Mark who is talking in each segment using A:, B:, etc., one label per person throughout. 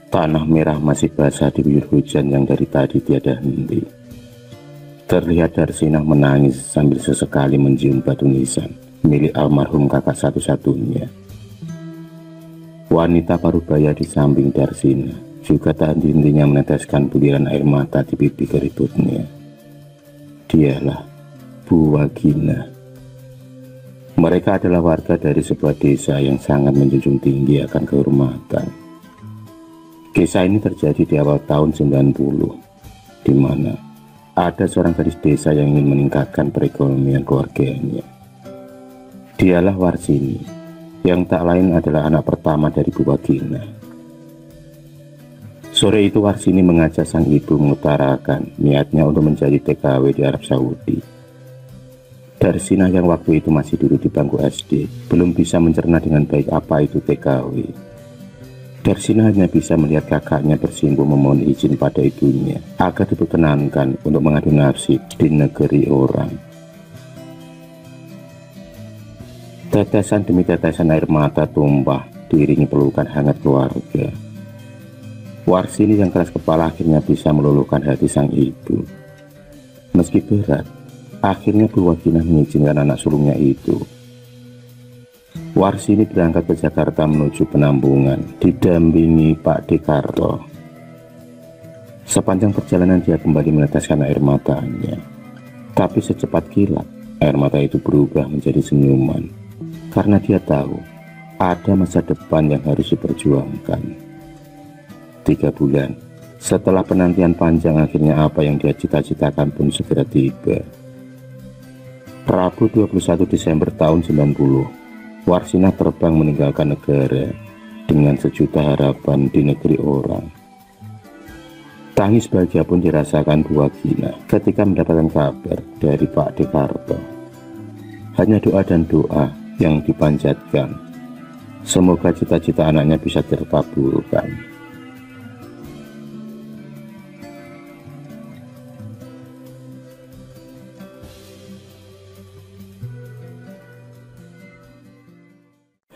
A: Tanah merah masih basah diguyur hujan yang dari tadi tiada henti. Terlihat Darsinah menangis sambil sesekali mencium batu nisan milik almarhum kakak satu-satunya. Wanita parubaya di samping Darsinah juga tak henti-hentinya meneteskan butiran air mata di pipi keriputnya. Dialah Bu Wagina. Mereka adalah warga dari sebuah desa yang sangat menjunjung tinggi akan kehormatan. Kisah ini terjadi di awal tahun 90, di mana ada seorang gadis desa yang ingin meningkatkan perekonomian keluarganya. Dialah Warsini, yang tak lain adalah anak pertama dari Bu Wagina. Sore itu Warsini mengajak sang ibu mengutarakan niatnya untuk menjadi TKW di Arab Saudi. Darsinah yang waktu itu masih duduk di bangku SD belum bisa mencerna dengan baik apa itu TKW. Darsinah hanya bisa melihat kakaknya bersimpuh memohon izin pada ibunya agar diperkenankan untuk mengadu nasib di negeri orang. Tetesan demi tetesan air mata tumpah diiringi pelukan hangat keluarga. Warsini yang keras kepala akhirnya bisa meluluhkan hati sang ibu. Meski berat, akhirnya Bu Wagina mengizinkan anak sulungnya itu. Warsini berangkat ke Jakarta menuju Penampungan, didampingi Pak Dekarto. Sepanjang perjalanan dia kembali meneteskan air matanya. Tapi secepat kilat, air mata itu berubah menjadi senyuman. Karena dia tahu, ada masa depan yang harus diperjuangkan. 3 bulan, setelah penantian panjang akhirnya apa yang dia cita-citakan pun segera tiba. Rabu 21 Desember tahun 90. Warsinah terbang meninggalkan negara dengan sejuta harapan di negeri orang. Tangis bahagia pun dirasakan Bu Wagina ketika mendapatkan kabar dari Pak Dekarto. Hanya doa dan doa yang dipanjatkan. Semoga cita-cita anaknya bisa terkabulkan.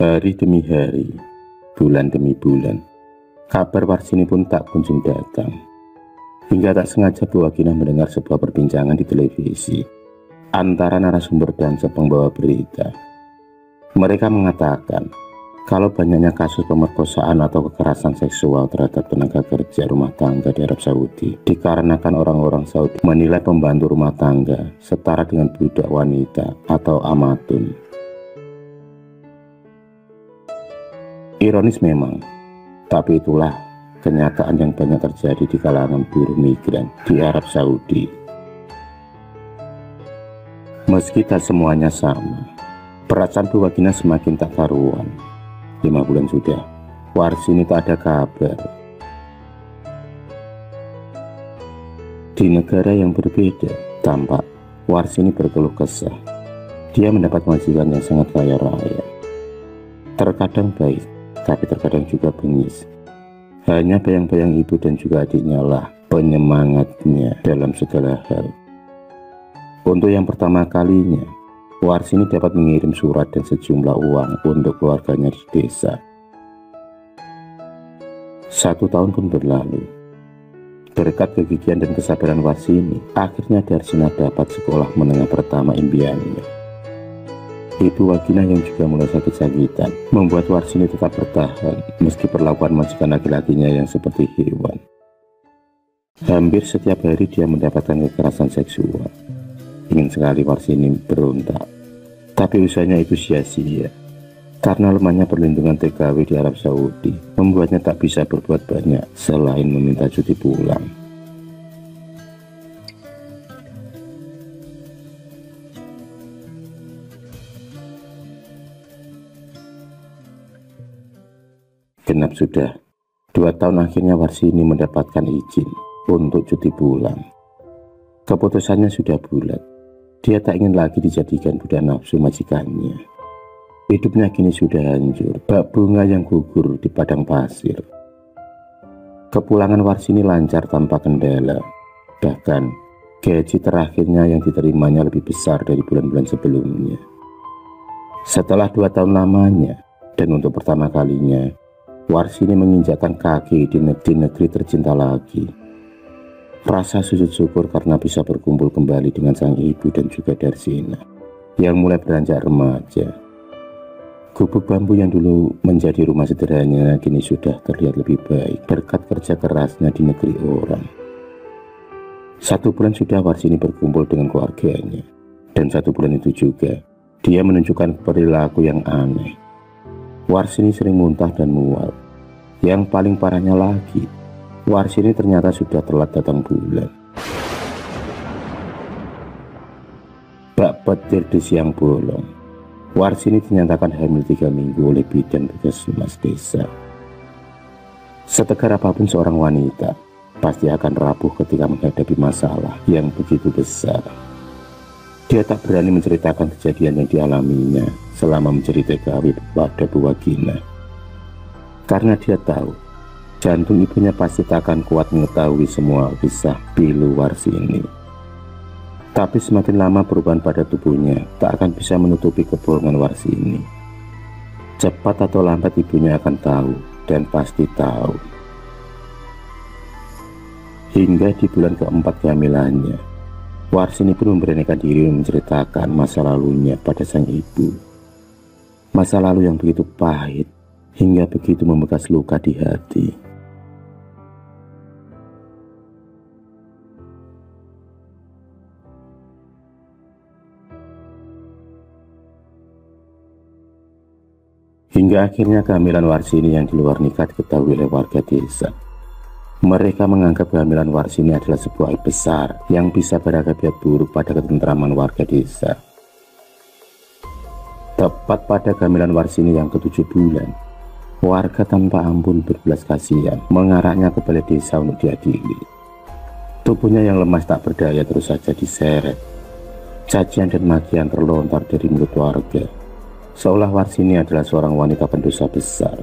A: Hari demi hari, bulan demi bulan, kabar Warsini pun tak kunjung datang. Hingga tak sengaja Bu Wagina mendengar sebuah perbincangan di televisi antara narasumber dan pembawa berita. Mereka mengatakan kalau banyaknya kasus pemerkosaan atau kekerasan seksual terhadap tenaga kerja rumah tangga di Arab Saudi dikarenakan orang-orang Saudi menilai pembantu rumah tangga setara dengan budak wanita atau amatun. Ironis memang, tapi itulah kenyataan yang banyak terjadi di kalangan buruh migran di Arab Saudi. Meski tak semuanya sama, perasaan Bu Wagina semakin tak karuan. 5 bulan sudah, Warsini tak ada kabar. Di negara yang berbeda, tampak Warsini berkeluh kesah. Dia mendapat majikan yang sangat kaya raya. Terkadang baik, tapi terkadang juga bengis. Hanya bayang-bayang ibu dan juga adiknya lah penyemangatnya dalam segala hal. Untuk yang pertama kalinya, Warsini dapat mengirim surat dan sejumlah uang untuk keluarganya di desa. 1 tahun pun berlalu. Berkat kegigihan dan kesabaran Warsini, akhirnya Darsinah dapat sekolah menengah pertama impiannya. Ibu Wagina yang juga mulai sakit-sakitan membuat Warsini tetap bertahan meski perlakuan majikan laki-lakinya yang seperti hewan. Hampir setiap hari dia mendapatkan kekerasan seksual. Ingin sekali Warsini berontak, tapi usahanya itu sia-sia. Karena lemahnya perlindungan TKW di Arab Saudi membuatnya tak bisa berbuat banyak selain meminta cuti pulang. Genap sudah 2 tahun akhirnya Warsini mendapatkan izin untuk cuti pulang. Keputusannya sudah bulat. Dia tak ingin lagi dijadikan budak nafsu majikannya. Hidupnya kini sudah hancur, bak bunga yang gugur di padang pasir. Kepulangan Warsini lancar tanpa kendala. Bahkan gaji terakhirnya yang diterimanya lebih besar dari bulan-bulan sebelumnya. Setelah 2 tahun lamanya dan untuk pertama kalinya, Warsini menginjakkan kaki di negeri tercinta lagi. Rasa sujud syukur karena bisa berkumpul kembali dengan sang ibu dan juga Darsina yang mulai beranjak remaja. Gubuk bambu yang dulu menjadi rumah sederhana kini sudah terlihat lebih baik berkat kerja kerasnya di negeri orang. 1 bulan sudah Warsini berkumpul dengan keluarganya, dan 1 bulan itu juga dia menunjukkan perilaku yang aneh. Warsini sering muntah dan mual. Yang paling parahnya lagi, Warsini ternyata sudah telat datang bulan. Bak petir di siang bolong, Warsini dinyatakan hamil 3 minggu oleh bidan puskesmas desa. Setegar apapun seorang wanita, pasti akan rapuh ketika menghadapi masalah yang begitu besar. Dia tak berani menceritakan kejadian yang dialaminya selama menjadi TKW pada Bu Wagina. Karena dia tahu, jantung ibunya pasti tak akan kuat mengetahui semua kisah pilu Warsini. Tapi semakin lama perubahan pada tubuhnya tak akan bisa menutupi kebohongan Warsini. Cepat atau lambat ibunya akan tahu, dan pasti tahu. Hingga di bulan keempat kehamilannya, Warsini pun memberanikan diri menceritakan masa lalunya pada sang ibu. Masa lalu yang begitu pahit, hingga begitu membekas luka di hati. Hingga akhirnya kehamilan Warsini yang di luar nikah diketahui oleh warga desa. Mereka menganggap kehamilan Warsini adalah sebuah aib besar yang bisa berakibat buruk pada ketentraman warga desa. Tepat pada kehamilan Warsini yang ke-7 bulan, warga tanpa ampun berbelas kasihan mengarahnya ke balai desa untuk diadili. Tubuhnya yang lemas tak berdaya terus saja diseret. Cacian dan makian terlontar dari mulut warga, seolah Warsini adalah seorang wanita pendosa besar.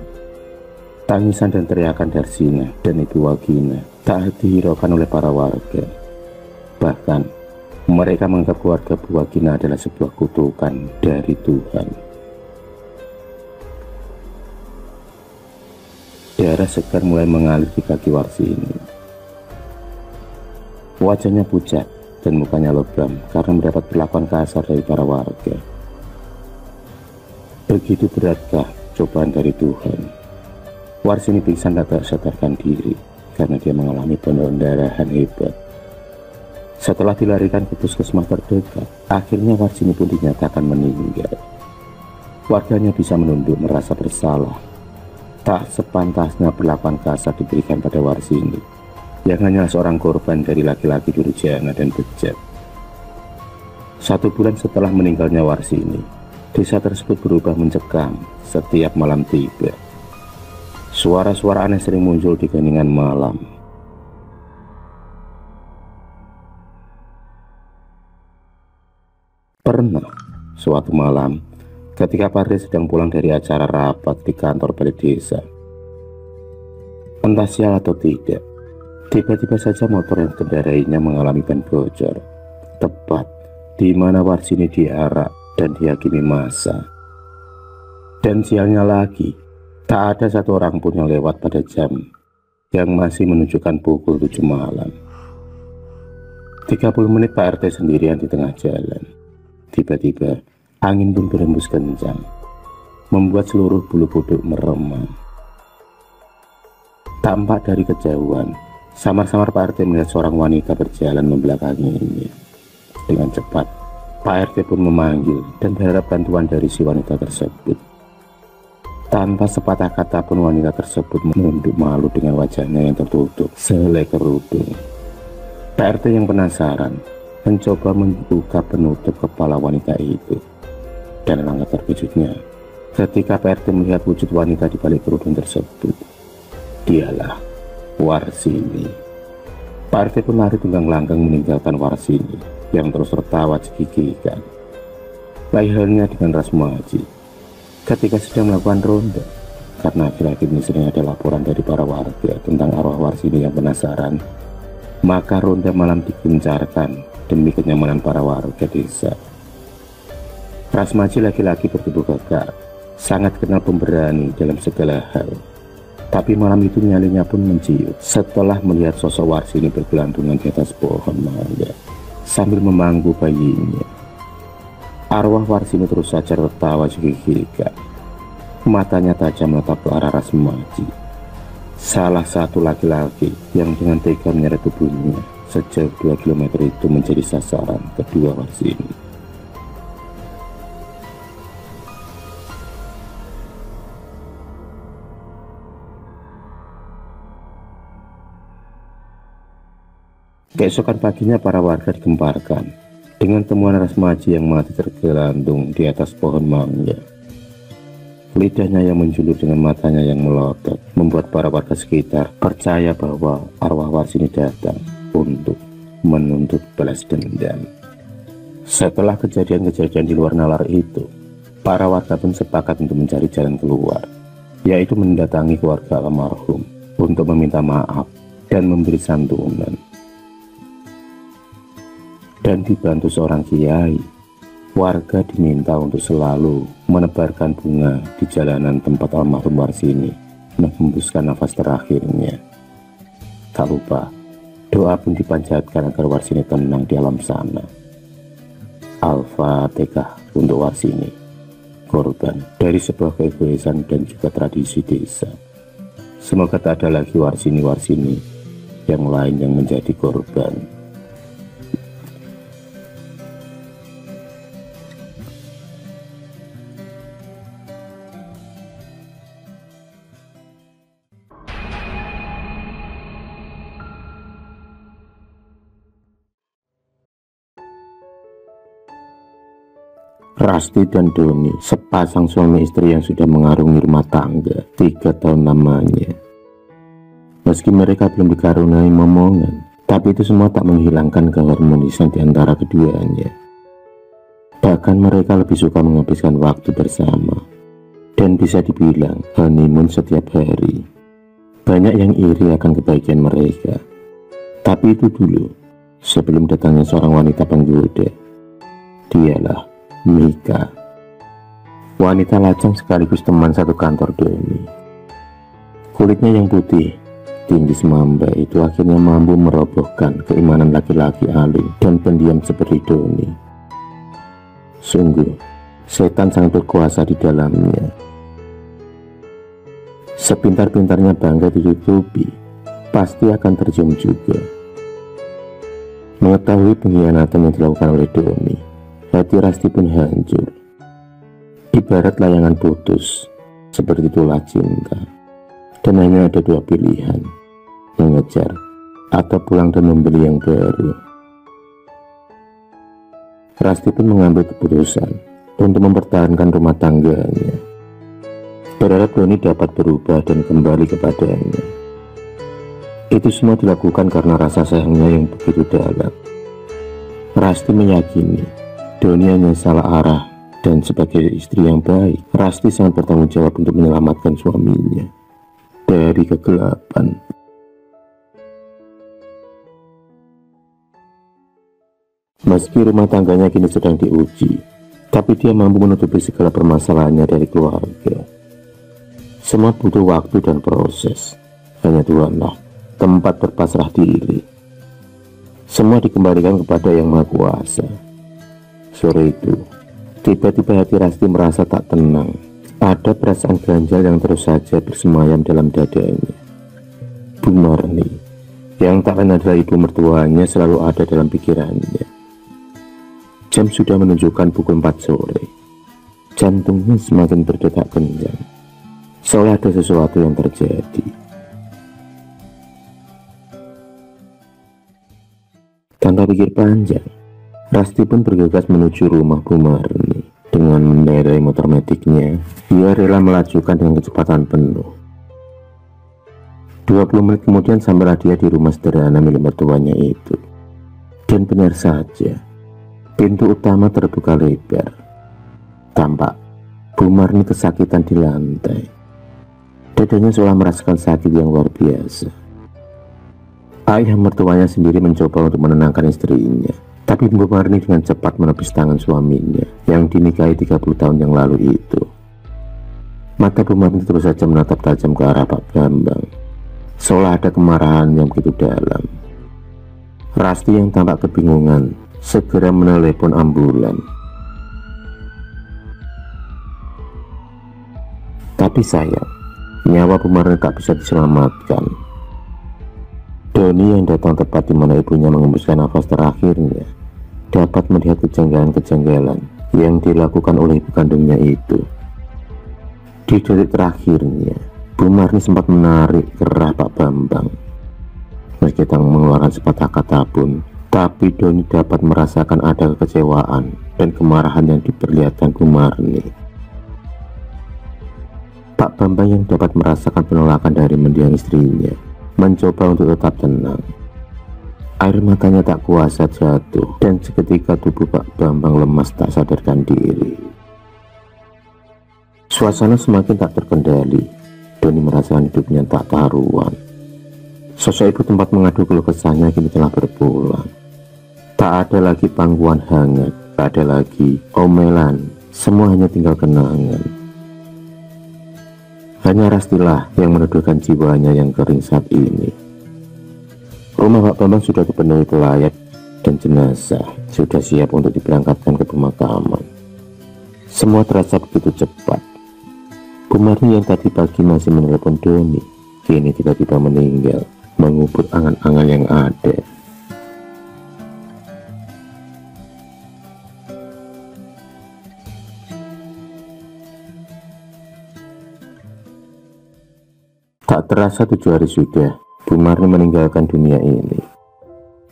A: Tangisan dan teriakan Darsina dan Ibu Wagina tak dihiraukan oleh para warga. Bahkan mereka menganggap keluarga Bu Wagina adalah sebuah kutukan dari Tuhan. Darah segar mulai mengalir di kaki Warsini. Wajahnya pucat dan mukanya lebam karena mendapat perlakuan kasar dari para warga. Begitu beratkah cobaan dari Tuhan? Warsini pingsan tak sadarkan diri karena dia mengalami pendarahan hebat. Setelah dilarikan ke puskesmas terdekat, akhirnya Warsini pun dinyatakan meninggal. Warganya bisa menunduk merasa bersalah. Tak sepantasnya perlakuan kasar diberikan pada Warsini yang hanya seorang korban dari laki-laki durjana dan bejat. 1 bulan setelah meninggalnya Warsini, desa tersebut berubah mencekam setiap malam tiba. Suara-suara aneh sering muncul di keheningan malam. Pernah suatu malam, ketika Pak RT sedang pulang dari acara rapat di kantor balai desa, entah sial atau tidak, tiba-tiba saja motor yang dikendarainya mengalami ban bocor, tepat di mana Warsini diarak dan dihakimi massa. Dan sialnya lagi, tak ada satu orang pun yang lewat pada jam yang masih menunjukkan pukul 7 malam. 30 menit Pak RT sendirian di tengah jalan. Tiba-tiba angin pun berembus kencang, membuat seluruh bulu kuduk meremang. Tampak dari kejauhan, samar-samar Pak RT melihat seorang wanita berjalan membelakanginya. Dengan cepat Pak RT pun memanggil dan berharap bantuan dari si wanita tersebut. Tanpa sepatah kata pun wanita tersebut menunduk malu dengan wajahnya yang tertutup sehelai kerudung. Pak RT yang penasaran mencoba membuka penutup kepala wanita itu. Dan alangkah terkejutnya ketika Pak RT melihat wujud wanita di balik kerudung tersebut. Dialah Warsini. Pak RT pun lari tunggang-langgang meninggalkan Warsini yang terus tertawa cekikikan. Lain halnya dengan Rasmaji ketika sedang melakukan ronda, karena akhir-akhir ini sering ada laporan dari para warga tentang arwah Warsini yang penasaran, maka ronda malam digencarkan demi kenyamanan para warga desa. Rasmaji laki-laki bertubuh gagah, sangat kenal pemberani dalam segala hal. Tapi malam itu nyalinya pun menciut setelah melihat sosok Warsini bergelantungan di atas pohon mangga sambil memangku bayinya. Arwah Warsini terus saja tertawa segigilkan. Matanya tajam menatap ke arah Rasmaji, salah satu laki-laki yang dengan tega menyeret tubuhnya sejauh 2 km itu menjadi sasaran kedua Warsini. Keesokan paginya para warga digemparkan dengan temuan Rasmaji yang mati tergelantung di atas pohon mangga. Lidahnya yang menjulur dengan matanya yang melotot membuat para warga sekitar percaya bahwa arwah Warsini datang untuk menuntut balas dendam. Setelah kejadian-kejadian di luar nalar itu, para warga pun sepakat untuk mencari jalan keluar, yaitu mendatangi keluarga almarhum untuk meminta maaf dan memberi santunan. Dan dibantu seorang kiai, warga diminta untuk selalu menebarkan bunga di jalanan tempat almarhum Warsini menghembuskan nafas terakhirnya. Tak lupa, doa pun dipanjatkan agar Warsini tenang di alam sana. Al-Fatihah untuk Warsini, korban dari sebuah keegoisan dan juga tradisi desa. Semoga tak ada lagi Warsini-Warsini yang lain yang menjadi korban. Rasti dan Doni, sepasang suami istri yang sudah mengarungi rumah tangga 3 tahun lamanya. Meski mereka belum dikaruniai momongan, tapi itu semua tak menghilangkan keharmonisan di antara keduanya. Bahkan mereka lebih suka menghabiskan waktu bersama, dan bisa dibilang honeymoon setiap hari. Banyak yang iri akan kebaikan mereka, tapi itu dulu, sebelum datangnya seorang wanita penggoda. Dialah Mika, wanita lajang sekaligus teman satu kantor Doni. Kulitnya yang putih, tinggi semamba itu akhirnya mampu merobohkan keimanan laki-laki alim dan pendiam seperti Doni. Sungguh, setan sangat berkuasa di dalamnya. Sepintar-pintarnya bangga ditutupi, pasti akan tercium juga. Mengetahui pengkhianatan yang dilakukan oleh Doni, hati Rasti pun hancur. Ibarat layangan putus, seperti itulah cinta. Dan hanya ada 2 pilihan, mengejar atau pulang dan membeli yang baru. Rasti pun mengambil keputusan untuk mempertahankan rumah tangganya, berharap Doni dapat berubah dan kembali kepadanya. Itu semua dilakukan karena rasa sayangnya yang begitu dalam. Rasti meyakini Doni hanya salah arah, dan sebagai istri yang baik, Rasti sangat bertanggung jawab untuk menyelamatkan suaminya dari kegelapan. Meski rumah tangganya kini sedang diuji, tapi dia mampu menutupi segala permasalahannya dari keluarga. Semua butuh waktu dan proses. Hanya Tuhanlah tempat berpasrah diri. Semua dikembalikan kepada Yang Maha Kuasa. Sore itu, tiba-tiba hati Rasti merasa tak tenang. Ada perasaan ganjal yang terus saja bersemayam dalam dadanya. Bu Marni, yang tak lain adalah ibu mertuanya, selalu ada dalam pikirannya. Jam sudah menunjukkan pukul 4 sore. Jantungnya semakin berdetak kencang, seolah ada sesuatu yang terjadi. Tanpa pikir panjang, Rasti pun bergegas menuju rumah Bu Marni. Dengan mengendarai motor metiknya, dia rela melajukan dengan kecepatan penuh. 20 menit kemudian sampailah dia di rumah sederhana milik mertuanya itu. Dan benar saja, pintu utama terbuka lebar. Tampak Bu Marni kesakitan di lantai. Dadanya seolah merasakan sakit yang luar biasa. Ayah mertuanya sendiri mencoba untuk menenangkan istrinya, tapi Bu Marni dengan cepat menepis tangan suaminya yang dinikahi 30 tahun yang lalu itu. Mata Bu Marni terus saja menatap tajam ke arah Pak Bambang, seolah ada kemarahan yang begitu dalam. Rasti yang tampak kebingungan segera menelepon ambulan. Tapi sayang, nyawa Bu Marni tak bisa diselamatkan. Doni yang datang tepat di mana ibunya mengembuskan nafas terakhirnya dapat melihat kejanggalan-kejanggalan yang dilakukan oleh ibu kandungnya itu. Di detik terakhirnya, Bu Marni sempat menarik kerah Pak Bambang. Meski tak mengeluarkan sepatah kata pun, tapi Doni dapat merasakan ada kekecewaan dan kemarahan yang diperlihatkan Bu Marni. Pak Bambang yang dapat merasakan penolakan dari mendiang istrinya, mencoba untuk tetap tenang. Air matanya tak kuasa jatuh, dan seketika tubuh Pak Bambang lemas tak sadarkan diri. Suasana semakin tak terkendali. Doni merasakan hidupnya tak karuan. Sosok ibu tempat mengadu keluh kesahnya kini telah berpulang. Tak ada lagi pangkuan hangat, tak ada lagi omelan, semua hanya tinggal kenangan. Hanya Rastilah yang meneduhkan jiwanya yang kering saat ini. Rumah Pak Bambang sudah dipenuhi pelayat dan jenazah sudah siap untuk diberangkatkan ke pemakaman. Semua terasa begitu cepat. Bu Marni yang tadi pagi masih menelepon Doni, kini tiba-tiba meninggal, mengubur angan-angan yang ada. Tak terasa 7 hari sudah, Bu Marni meninggalkan dunia ini.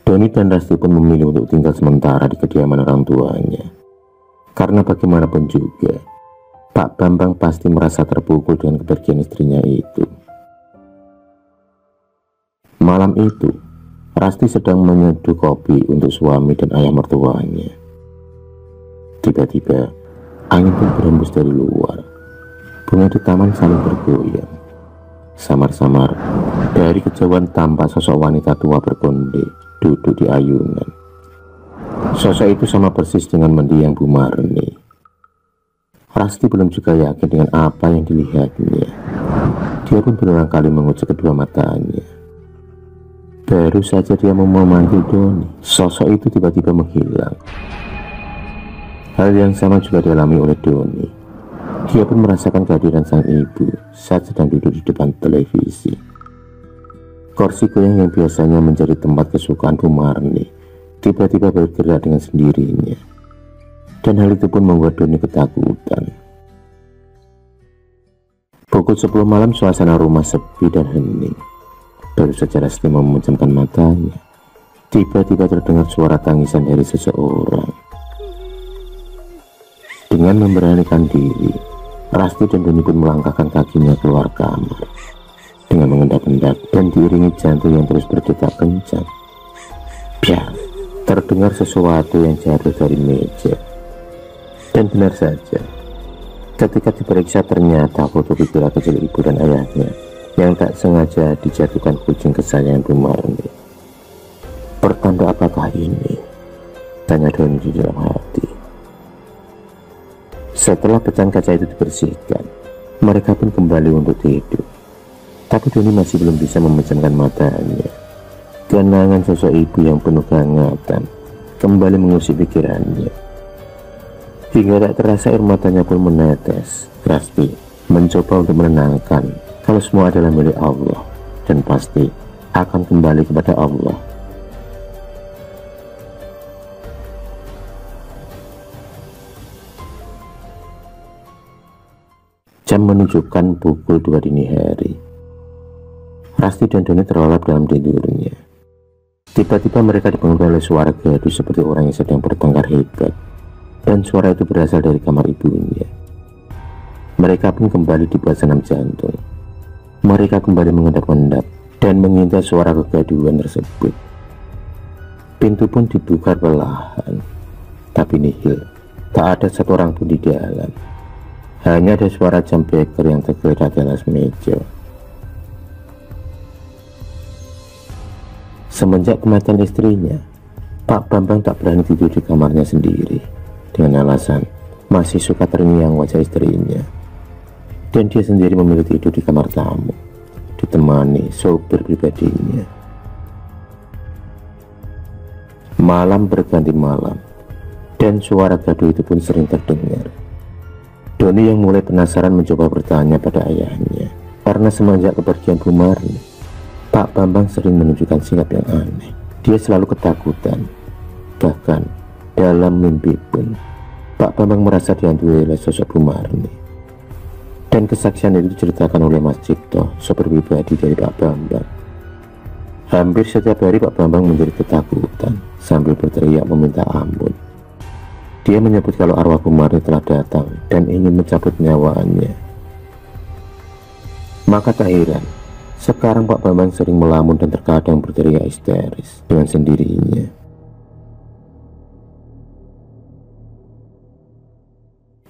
A: Doni dan Rasti pun memilih untuk tinggal sementara di kediaman orang tuanya. Karena bagaimanapun juga, Pak Bambang pasti merasa terpukul dengan kepergian istrinya itu. Malam itu, Rasti sedang menyeduh kopi untuk suami dan ayah mertuanya. Tiba-tiba, angin pun berhembus dari luar. Bunga di taman saling bergoyang. Samar-samar, dari kejauhan tampak sosok wanita tua berkonde duduk di ayunan. Sosok itu sama persis dengan mendiang Bu Marni. Rasti belum juga yakin dengan apa yang dilihatnya. Dia pun berulang kali mengucek kedua matanya. Baru saja dia mau memanggil Doni, sosok itu tiba-tiba menghilang. Hal yang sama juga dialami oleh Doni. Dia pun merasakan kehadiran sang ibu saat sedang duduk di depan televisi. Kursi goyang yang biasanya menjadi tempat kesukaan Bu Marni tiba-tiba bergerak dengan sendirinya. Dan hal itu pun membuat Doni ketakutan. Pukul 10 malam suasana rumah sepi dan hening. Baru saja Rasti memejamkan matanya, tiba-tiba terdengar suara tangisan dari seseorang. Dengan memberanikan diri, Rasti dan Doni pun melangkahkan kakinya keluar kamar. Dengan mengendap-endap dan diiringi jantung yang terus berdetak kencang, biar terdengar sesuatu yang jatuh dari meja. Dan benar saja, ketika diperiksa ternyata foto pikiran kecil ibu dan ayahnya yang tak sengaja dijatuhkan kucing kesayangan Bu Marni. Pertanda apakah ini? Tanya Doni di dalam hati. Setelah pecahan kaca itu dibersihkan, mereka pun kembali untuk tidur. Tapi Doni masih belum bisa memejamkan matanya. Kenangan sosok ibu yang penuh kehangatan kembali mengusik pikirannya. Hingga tak terasa air matanya pun menetes. Rasti mencoba untuk menenangkan kalau semua adalah milik Allah dan pasti akan kembali kepada Allah. Jam menunjukkan pukul 2 dini hari. Rasti dan Doni terlelap dalam tidurnya. Tiba-tiba mereka dibangunkan oleh suara gaduh seperti orang yang sedang bertengkar hebat. Dan suara itu berasal dari kamar ibunya. Mereka pun kembali dibuat senam jantung. Mereka kembali mengendap-endap dan mengintai suara kegaduhan tersebut. Pintu pun dibuka perlahan, tapi nihil. Tak ada satu orang pun di dalam. Hanya ada suara jam beker yang tergeletak di atas meja. Semenjak kematian istrinya, Pak Bambang tak berani tidur di kamarnya sendiri, dengan alasan masih suka terngiang wajah istrinya. dan dia sendiri memilih tidur di kamar tamu, ditemani sopir pribadinya. Malam berganti malam, dan suara gaduh itu pun sering terdengar. Doni yang mulai penasaran mencoba bertanya pada ayahnya, karena semenjak kepergian Bu Marni, Pak Bambang sering menunjukkan sikap yang aneh. Dia selalu ketakutan, bahkan dalam mimpi pun Pak Bambang merasa dihantui oleh sosok Bu Marni. Dan kesaksian itu diceritakan oleh Mas Cipto, sopir pribadi dari Pak Bambang. Hampir setiap hari Pak Bambang menjadi ketakutan sambil berteriak meminta ampun. Dia menyebut kalau arwah Bu Marni telah datang dan ingin mencabut nyawanya. Maka tak heran, sekarang Pak Bambang sering melamun dan terkadang berteriak histeris dengan sendirinya.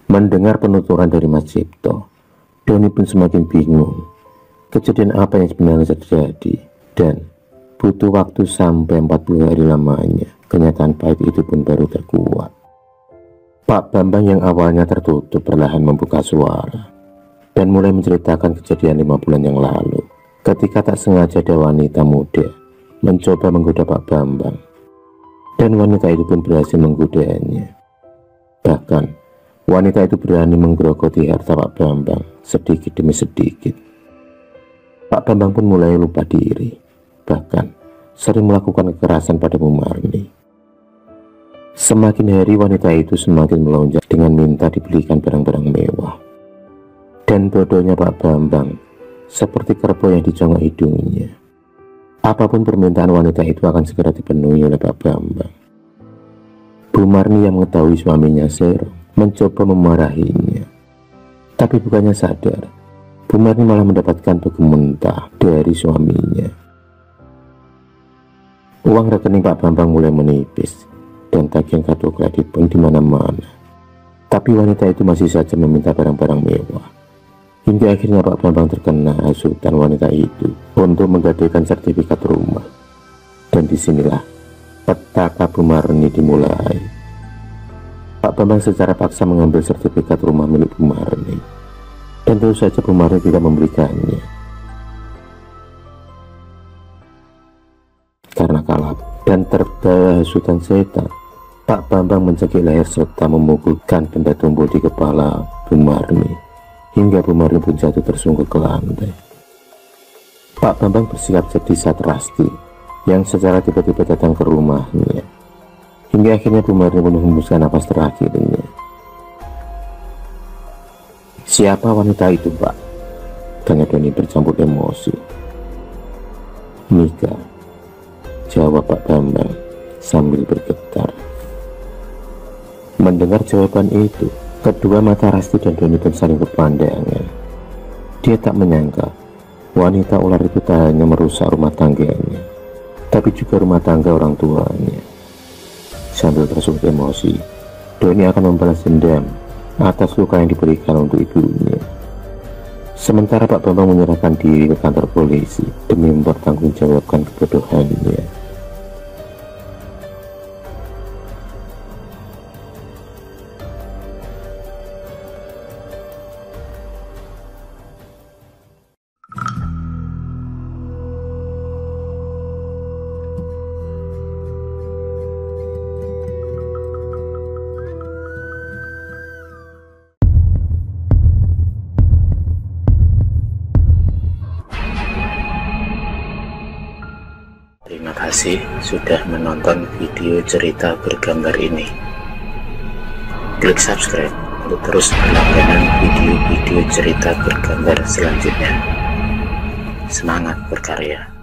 A: Mendengar penuturan dari Mas Cipto, Doni pun semakin bingung kejadian apa yang sebenarnya terjadi, dan butuh waktu sampai 40 hari lamanya kenyataan pahit itu pun baru terkuat. Pak Bambang yang awalnya tertutup perlahan membuka suara dan mulai menceritakan kejadian 5 bulan yang lalu ketika tak sengaja ada wanita muda mencoba menggoda Pak Bambang, dan wanita itu pun berhasil menggodanya. Bahkan wanita itu berani menggerogoti harta Pak Bambang sedikit demi sedikit. Pak Bambang pun mulai lupa diri, bahkan sering melakukan kekerasan pada Bu Marni. Semakin hari wanita itu semakin melonjak dengan minta dibelikan barang-barang mewah. Dan bodohnya Pak Bambang seperti kerbau yang dicongok hidungnya. Apapun permintaan wanita itu akan segera dipenuhi oleh Pak Bambang. Bu Marni yang mengetahui suaminya serong mencoba memarahinya, tapi bukannya sadar, Bu Marni malah mendapatkan tugu mentah dari suaminya. Uang rekening Pak Bambang mulai menipis dan tagihan kartu kredit pun di mana-mana. Tapi wanita itu masih saja meminta barang-barang mewah, hingga akhirnya Pak Bambang terkena hasutan wanita itu untuk menggadaikan sertifikat rumah. Dan disinilah petaka Bu Marni dimulai. Pak Bambang secara paksa mengambil sertifikat rumah milik Bu Marni, dan tentu saja Bu Marni tidak memberikannya. Karena kalap dan terbawa hasutan setan, Pak Bambang mencekik leher serta memukulkan benda tumpul di kepala Bu Marni, hingga Bu Marni pun jatuh tersungkur ke lantai. Pak Bambang bersikap sedih saat Rasti yang secara tiba-tiba datang ke rumahnya, hingga akhirnya Bu Marni pun menghembuskan napas terakhirnya. "Siapa wanita itu, Pak?" tanya Doni bercampur emosi. "Mika," jawab Pak Bambang sambil bergetar. Mendengar jawaban itu, kedua mata Rasti dan Doni pun saling berpandangan. Dia tak menyangka wanita ular itu tak hanya merusak rumah tangganya, tapi juga rumah tangga orang tuanya. Sambil tersulut emosi, Doni akan membalas dendam atas luka yang diberikan untuk ibunya. Sementara Pak Bambang menyerahkan diri ke kantor polisi demi mempertanggungjawabkan kebodohannya. Terima kasih sudah menonton video cerita bergambar ini. Klik subscribe untuk terus berlangganan video-video cerita bergambar selanjutnya. Semangat berkarya.